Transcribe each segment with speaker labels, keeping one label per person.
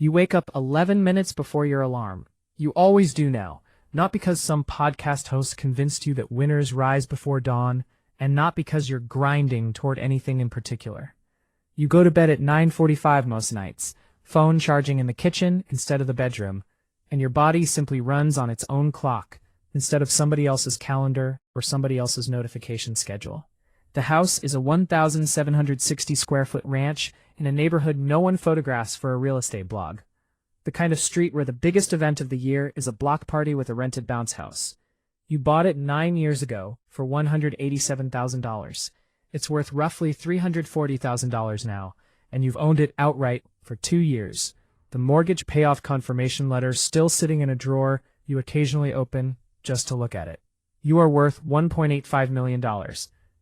Speaker 1: You wake up 11 minutes before your alarm. You always do now, not because some podcast host convinced you that winners rise before dawn, and not because you're grinding toward anything in particular. You go to bed at 9:45 most nights, phone charging in the kitchen instead of the bedroom, and your body simply runs on its own clock instead of somebody else's calendar or somebody else's notification schedule. The house is a 1,760 square foot ranch in a neighborhood no one photographs for a real estate blog. The kind of street where the biggest event of the year is a block party with a rented bounce house. You bought it 9 years ago for $187,000. It's worth roughly $340,000 now, and you've owned it outright for 2 years. The mortgage payoff confirmation letter still sitting in a drawer you occasionally open just to look at it. You are worth $1.85 million.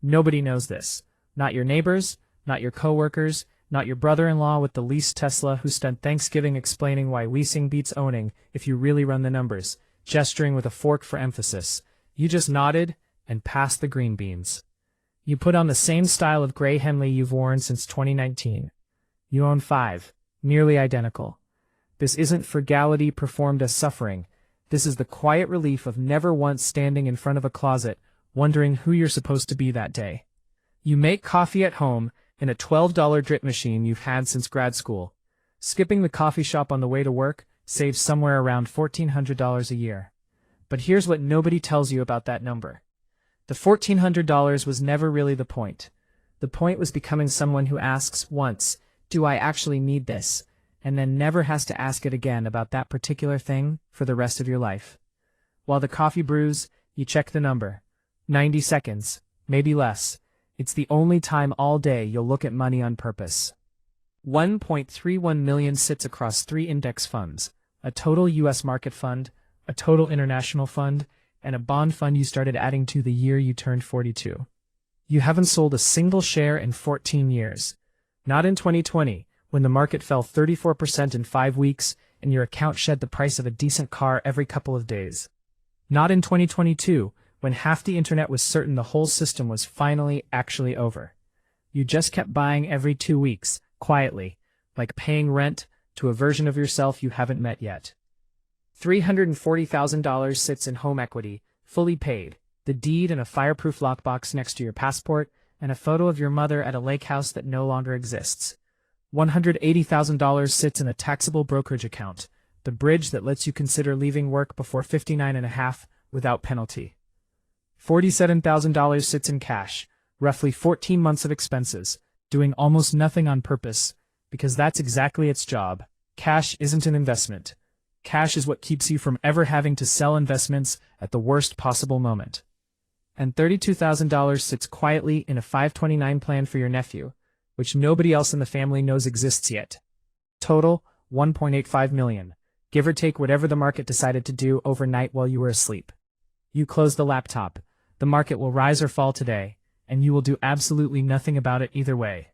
Speaker 1: Nobody knows this. Not your neighbors, not your coworkers, not your brother-in-law with the leased Tesla who spent Thanksgiving explaining why leasing beats owning if you really run the numbers, gesturing with a fork for emphasis. You just nodded and passed the green beans. You put on the same style of gray Henley you've worn since 2019. You own 5, nearly identical. This isn't frugality performed as suffering. This is the quiet relief of never once standing in front of a closet, wondering who you're supposed to be that day. You make coffee at home in a $12 drip machine you've had since grad school. Skipping the coffee shop on the way to work saves somewhere around $1,400 a year. But here's what nobody tells you about that number. The $1,400 was never really the point. The point was becoming someone who asks once, "Do I actually need this?" and then never has to ask it again about that particular thing for the rest of your life. While the coffee brews, you check the number. 90 seconds, maybe less. It's the only time all day you'll look at money on purpose. 1.31 million sits across 3 index funds, a total U.S. market fund, a total international fund, and a bond fund you started adding to the year you turned 42. You haven't sold a single share in 14 years. Not in 2020, when the market fell 34% in 5 weeks and your account shed the price of a decent car every couple of days. Not in 2022, when half the internet was certain the whole system was finally actually over. You just kept buying every 2 weeks, quietly, like paying rent to a version of yourself you haven't met yet. $340,000 sits in home equity, fully paid, the deed in a fireproof lockbox next to your passport, and a photo of your mother at a lake house that no longer exists. $180,000 sits in a taxable brokerage account, the bridge that lets you consider leaving work before 59 and a half without penalty. $47,000 sits in cash, roughly 14 months of expenses, doing almost nothing on purpose, because that's exactly its job. Cash isn't an investment. Cash is what keeps you from ever having to sell investments at the worst possible moment. And $32,000 sits quietly in a 529 plan for your nephew, which nobody else in the family knows exists yet. Total, $1.85 million, give or take whatever the market decided to do overnight while you were asleep. You close the laptop. The market will rise or fall today, and you will do absolutely nothing about it either way.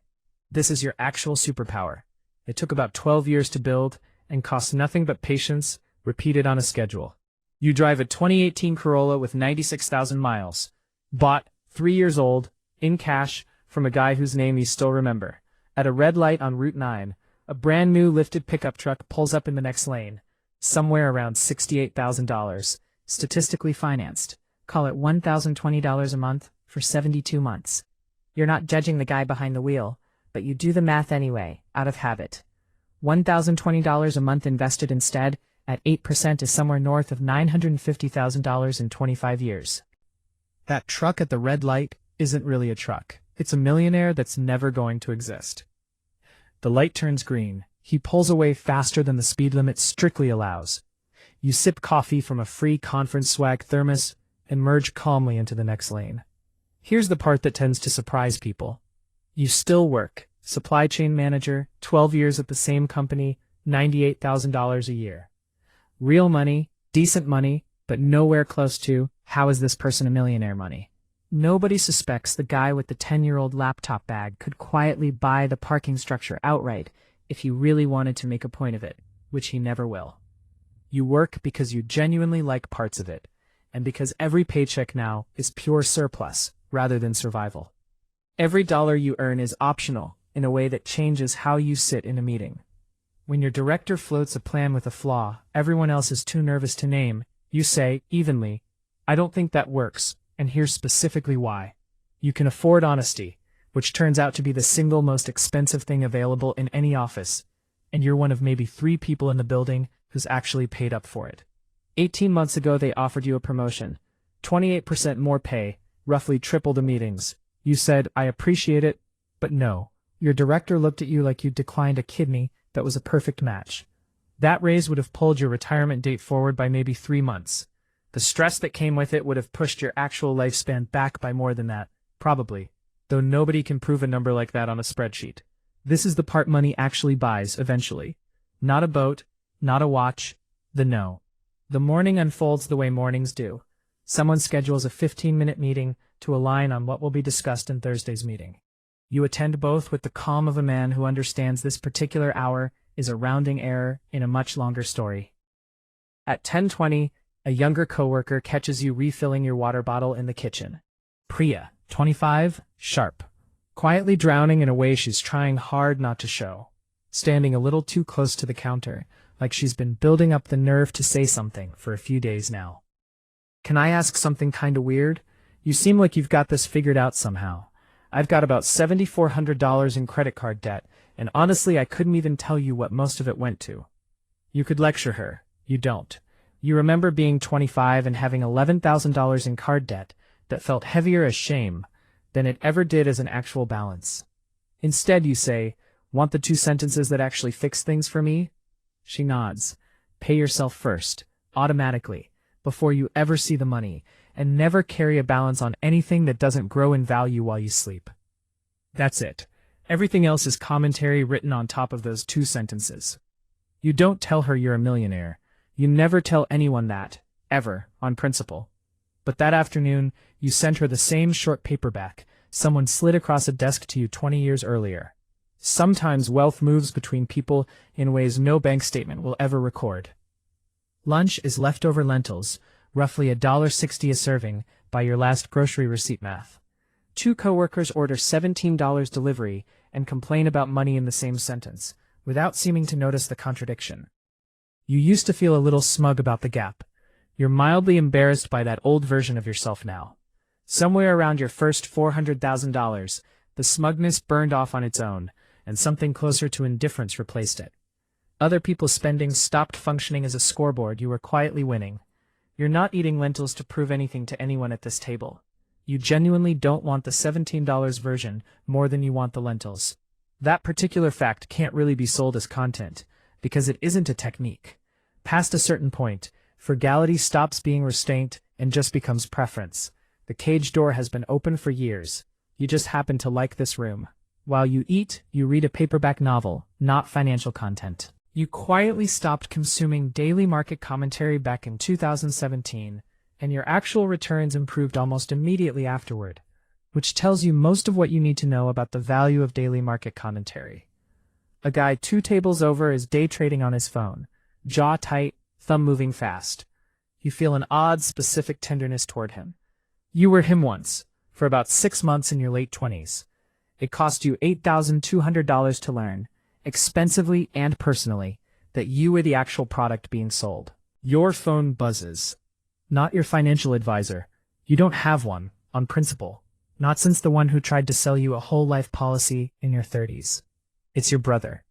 Speaker 1: This is your actual superpower. It took about 12 years to build and costs nothing but patience, repeated on a schedule. You drive a 2018 Corolla with 96,000 miles. Bought, 3 years old, in cash, from a guy whose name you still remember. At a red light on Route 9, a brand new lifted pickup truck pulls up in the next lane, somewhere around $68,000, statistically financed. Call it $1,020 a month for 72 months. You're not judging the guy behind the wheel, but you do the math anyway, out of habit. $1,020 a month invested instead, at 8% is somewhere north of $950,000 in 25 years. That truck at the red light isn't really a truck. It's a millionaire that's never going to exist. The light turns green. He pulls away faster than the speed limit strictly allows. You sip coffee from a free conference swag thermos and merge calmly into the next lane. Here's the part that tends to surprise people. You still work. Supply chain manager, 12 years at the same company, $98,000 a year. Real money, decent money, but nowhere close to, how is this person a millionaire money? Nobody suspects the guy with the 10-year-old laptop bag could quietly buy the parking structure outright if he really wanted to make a point of it, which he never will. You work because you genuinely like parts of it, and because every paycheck now is pure surplus rather than survival. Every dollar you earn is optional in a way that changes how you sit in a meeting. When your director floats a plan with a flaw everyone else is too nervous to name, you say, evenly, "I don't think that works, and here's specifically why." You can afford honesty, which turns out to be the single most expensive thing available in any office, and you're one of maybe 3 people in the building who's actually paid up for it. 18 months ago they offered you a promotion, 28% more pay, roughly triple the meetings. You said, "I appreciate it," but no. Your director looked at you like you declined a kidney that was a perfect match. That raise would have pulled your retirement date forward by maybe 3 months. The stress that came with it would have pushed your actual lifespan back by more than that, probably, though nobody can prove a number like that on a spreadsheet. This is the part money actually buys eventually. Not a boat, not a watch, the no. The morning unfolds the way mornings do. Someone schedules a 15-minute meeting to align on what will be discussed in Thursday's meeting. You attend both with the calm of a man who understands this particular hour is a rounding error in a much longer story. At 10:20, a younger coworker catches you refilling your water bottle in the kitchen. Priya, 25, sharp, quietly drowning in a way she's trying hard not to show, standing a little too close to the counter, like she's been building up the nerve to say something for a few days now. "Can I ask something kinda weird? You seem like you've got this figured out somehow. I've got about $7,400 in credit card debt, and honestly I couldn't even tell you what most of it went to." You could lecture her. You don't. You remember being 25 and having $11,000 in card debt that felt heavier as shame than it ever did as an actual balance. Instead you say, "Want the 2 sentences that actually fix things for me?" She nods. Pay yourself first, automatically, before you ever see the money, and never carry a balance on anything that doesn't grow in value while you sleep. That's it. Everything else is commentary written on top of those 2 sentences. You don't tell her you're a millionaire. You never tell anyone that, ever, on principle. But that afternoon, you sent her the same short paperback someone slid across a desk to you 20 years earlier. Sometimes wealth moves between people in ways no bank statement will ever record. Lunch is leftover lentils, roughly $1.60 a serving, by your last grocery receipt math. 2 coworkers order $17 delivery and complain about money in the same sentence, without seeming to notice the contradiction. You used to feel a little smug about the gap. You're mildly embarrassed by that old version of yourself now. Somewhere around your first $400,000, the smugness burned off on its own, and something closer to indifference replaced it. Other people's spending stopped functioning as a scoreboard you were quietly winning. You're not eating lentils to prove anything to anyone at this table. You genuinely don't want the $17 version more than you want the lentils. That particular fact can't really be sold as content, because it isn't a technique. Past a certain point, frugality stops being restraint and just becomes preference. The cage door has been open for years. You just happen to like this room. While you eat, you read a paperback novel, not financial content. You quietly stopped consuming daily market commentary back in 2017, and your actual returns improved almost immediately afterward, which tells you most of what you need to know about the value of daily market commentary. A guy 2 tables over is day trading on his phone, jaw tight, thumb moving fast. You feel an odd, specific tenderness toward him. You were him once, for about 6 months in your late 20s. It cost you $8,200 to learn, expensively and personally, that you were the actual product being sold. Your phone buzzes. Not your financial advisor. You don't have one, on principle. Not since the one who tried to sell you a whole life policy in your 30s. It's your brother.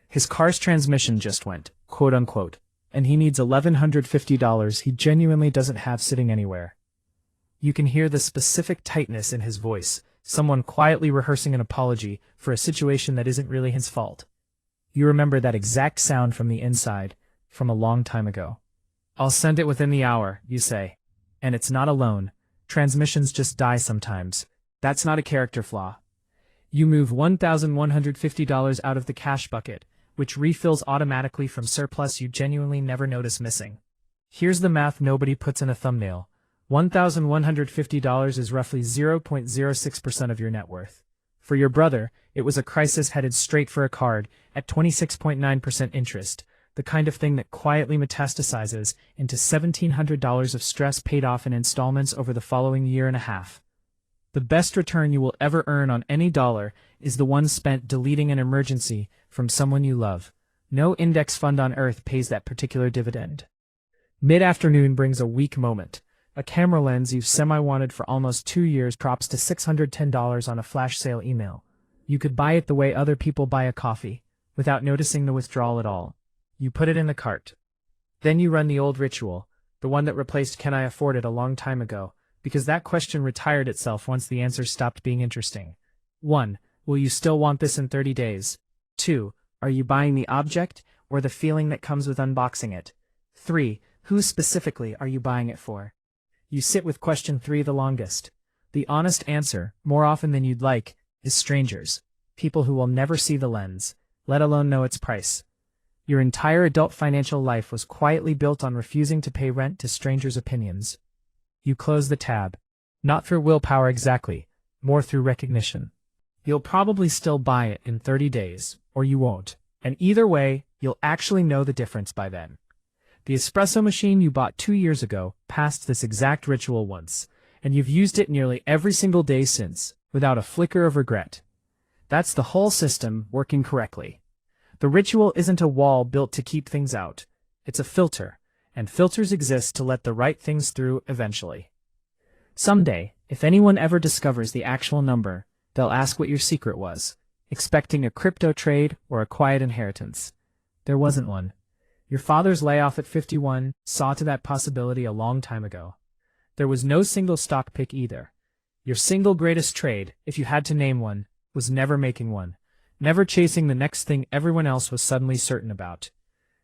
Speaker 1: His car's transmission just went, quote unquote, and he needs $1,150 he genuinely doesn't have sitting anywhere. You can hear the specific tightness in his voice, someone quietly rehearsing an apology for a situation that isn't really his fault. You remember that exact sound from the inside, from a long time ago. "I'll send it within the hour," you say. And it's not alone. Transmissions just die sometimes. That's not a character flaw. You move $1,150 out of the cash bucket, which refills automatically from surplus you genuinely never notice missing. Here's the math nobody puts in a thumbnail. $1,150 is roughly 0.06% of your net worth. For your brother, it was a crisis headed straight for a card at 26.9% interest, the kind of thing that quietly metastasizes into $1,700 of stress paid off in installments over the following year and a half. The best return you will ever earn on any dollar is the one spent deleting an emergency from someone you love, No index fund on earth pays that particular dividend. Mid-afternoon brings a weak moment. A camera lens you've semi-wanted for almost 2 years drops to $610 on a flash sale email. You could buy it the way other people buy a coffee, without noticing the withdrawal at all. You put it in the cart. Then you run the old ritual, the one that replaced "can I afford it" a long time ago, because that question retired itself once the answer stopped being interesting. 1. Will you still want this in 30 days? 2. Are you buying the object, or the feeling that comes with unboxing it? 3. Who specifically are you buying it for? You sit with question 3 the longest. The honest answer, more often than you'd like, is strangers. People who will never see the lens, let alone know its price. Your entire adult financial life was quietly built on refusing to pay rent to strangers' opinions. You close the tab. Not through willpower exactly, more through recognition. You'll probably still buy it in 30 days, or you won't, and either way, you'll actually know the difference by then. The espresso machine you bought 2 years ago passed this exact ritual once, and you've used it nearly every single day since, without a flicker of regret. That's the whole system working correctly. The ritual isn't a wall built to keep things out. It's a filter, and filters exist to let the right things through eventually. Someday, if anyone ever discovers the actual number, they'll ask what your secret was, expecting a crypto trade or a quiet inheritance. There wasn't one. Your father's layoff at 51 saw to that possibility a long time ago. There was no single stock pick either. Your single greatest trade, if you had to name one, was never making one, never chasing the next thing everyone else was suddenly certain about.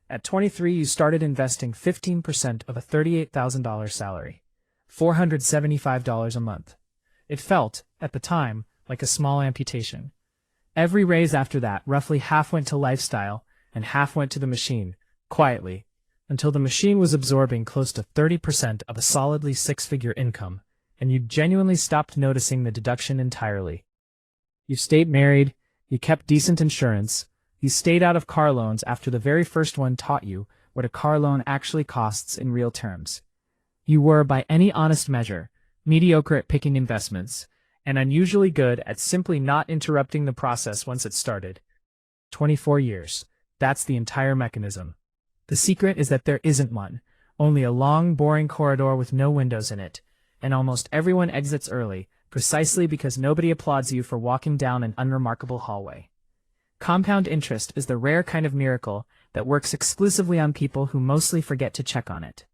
Speaker 1: At 23, you started investing 15% of a $38,000 salary, $475 a month. It felt, at the time, like a small amputation. Every raise after that, roughly half went to lifestyle and half went to the machine, quietly, until the machine was absorbing close to 30% of a solidly six-figure income, and you genuinely stopped noticing the deduction entirely. You stayed married, you kept decent insurance, you stayed out of car loans after the very first one taught you what a car loan actually costs in real terms. You were, by any honest measure, mediocre at picking investments, and unusually good at simply not interrupting the process once it started. 24 years. That's the entire mechanism. The secret is that there isn't one, only a long, boring corridor with no windows in it, and almost everyone exits early, precisely because nobody applauds you for walking down an unremarkable hallway. Compound interest is the rare kind of miracle that works exclusively on people who mostly forget to check on it.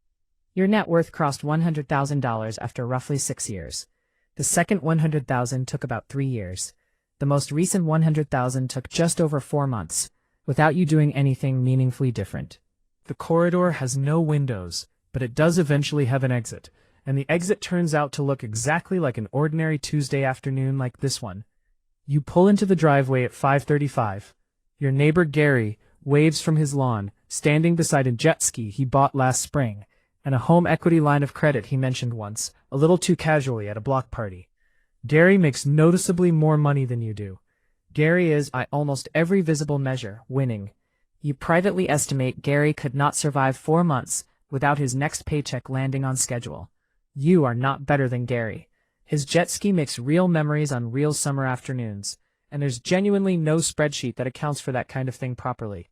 Speaker 1: Your net worth crossed $100,000 after roughly 6 years. The second $100,000 took about 3 years. The most recent $100,000 took just over 4 months, without you doing anything meaningfully different. The corridor has no windows, but it does eventually have an exit, and the exit turns out to look exactly like an ordinary Tuesday afternoon like this one. You pull into the driveway at 5:35. Your neighbor Gary waves from his lawn, standing beside a jet ski he bought last spring, and a home equity line of credit he mentioned once, a little too casually at a block party. Gary makes noticeably more money than you do. Gary is, by almost every visible measure, winning. You privately estimate Gary could not survive 4 months without his next paycheck landing on schedule. You are not better than Gary. His jet ski makes real memories on real summer afternoons, and there's genuinely no spreadsheet that accounts for that kind of thing properly.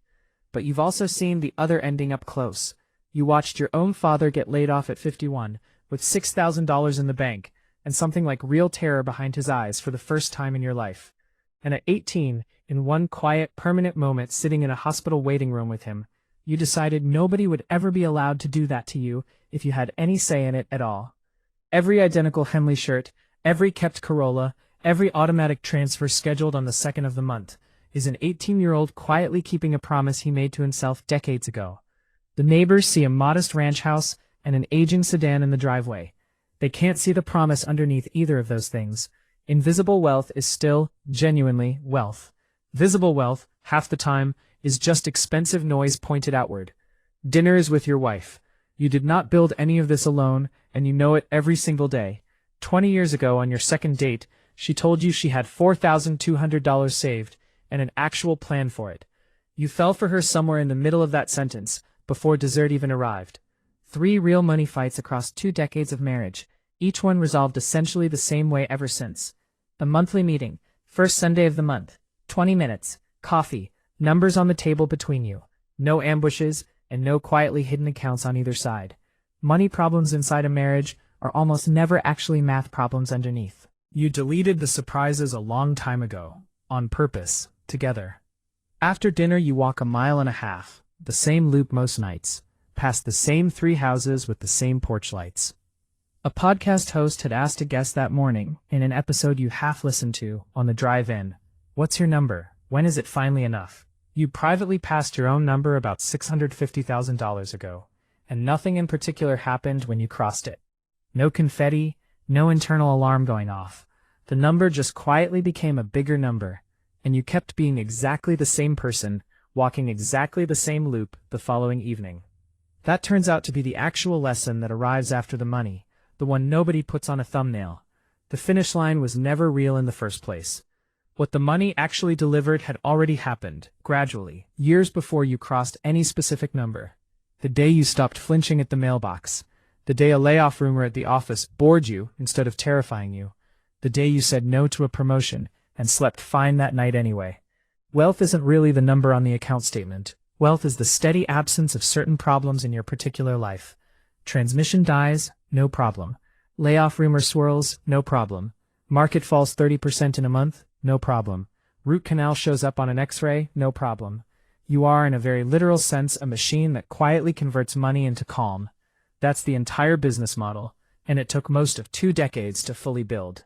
Speaker 1: But you've also seen the other ending up close. You watched your own father get laid off at 51, with $6,000 in the bank, and something like real terror behind his eyes for the first time in your life. And at 18, in one quiet, permanent moment sitting in a hospital waiting room with him, you decided nobody would ever be allowed to do that to you if you had any say in it at all. Every identical Henley shirt, every kept Corolla, every automatic transfer scheduled on the 2nd of the month, is an 18-year-old quietly keeping a promise he made to himself decades ago. The neighbors see a modest ranch house and an aging sedan in the driveway. They can't see the promise underneath either of those things. Invisible wealth is still, genuinely, wealth. Visible wealth, half the time, is just expensive noise pointed outward. Dinner is with your wife. You did not build any of this alone, and you know it every single day. 20 years ago, on your second date, she told you she had $4,200 saved, and an actual plan for it. You fell for her somewhere in the middle of that sentence, before dessert even arrived. 3 real money fights across 2 decades of marriage, each one resolved essentially the same way ever since. A monthly meeting, first Sunday of the month, 20 minutes, coffee, numbers on the table between you, No ambushes, and no quietly hidden accounts on either side. Money problems inside a marriage are almost never actually math problems underneath. You deleted the surprises a long time ago, on purpose, together. After dinner you walk 1.5 miles, the same loop most nights, past the same 3 houses with the same porch lights. A podcast host had asked a guest that morning, in an episode you half listened to, on the drive in, "What's your number? When is it finally enough?" You privately passed your own number about $650,000 ago, and nothing in particular happened when you crossed it. No confetti, no internal alarm going off. The number just quietly became a bigger number, and you kept being exactly the same person, walking exactly the same loop the following evening. That turns out to be the actual lesson that arrives after the money, the one nobody puts on a thumbnail. The finish line was never real in the first place. What the money actually delivered had already happened, gradually, years before you crossed any specific number. The day you stopped flinching at the mailbox. The day a layoff rumor at the office bored you instead of terrifying you. The day you said no to a promotion and slept fine that night anyway. Wealth isn't really the number on the account statement. Wealth is the steady absence of certain problems in your particular life. Transmission dies, no problem. Layoff rumor swirls, no problem. Market falls 30% in a month, no problem. Root canal shows up on an X-ray, no problem. You are, in a very literal sense, a machine that quietly converts money into calm. That's the entire business model, and it took most of 2 decades to fully build.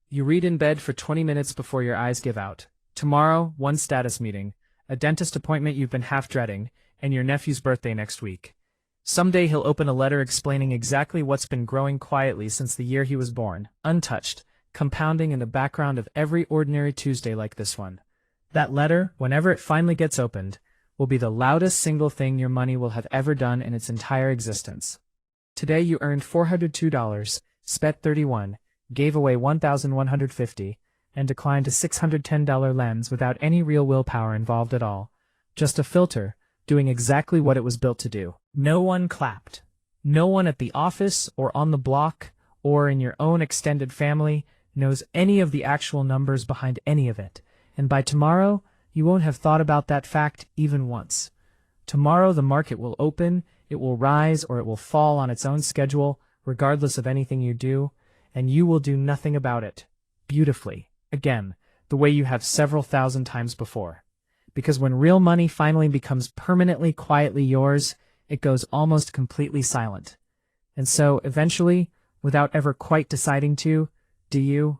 Speaker 1: You read in bed for 20 minutes before your eyes give out. Tomorrow, one status meeting, a dentist appointment you've been half dreading, and your nephew's birthday next week. Someday he'll open a letter explaining exactly what's been growing quietly since the year he was born, untouched, compounding in the background of every ordinary Tuesday like this one. That letter, whenever it finally gets opened, will be the loudest single thing your money will have ever done in its entire existence. Today you earned $402, spent $31, gave away $1,150, and declined a $610 lens without any real willpower involved at all. Just a filter, doing exactly what it was built to do. No one clapped. No one at the office or on the block or in your own extended family knows any of the actual numbers behind any of it, and by tomorrow, you won't have thought about that fact even once. Tomorrow the market will open, it will rise or it will fall on its own schedule, regardless of anything you do, and you will do nothing about it. Beautifully. Again, the way you have several thousand times before. Because when real money finally becomes permanently quietly yours, it goes almost completely silent. And so, eventually, without ever quite deciding to, do you,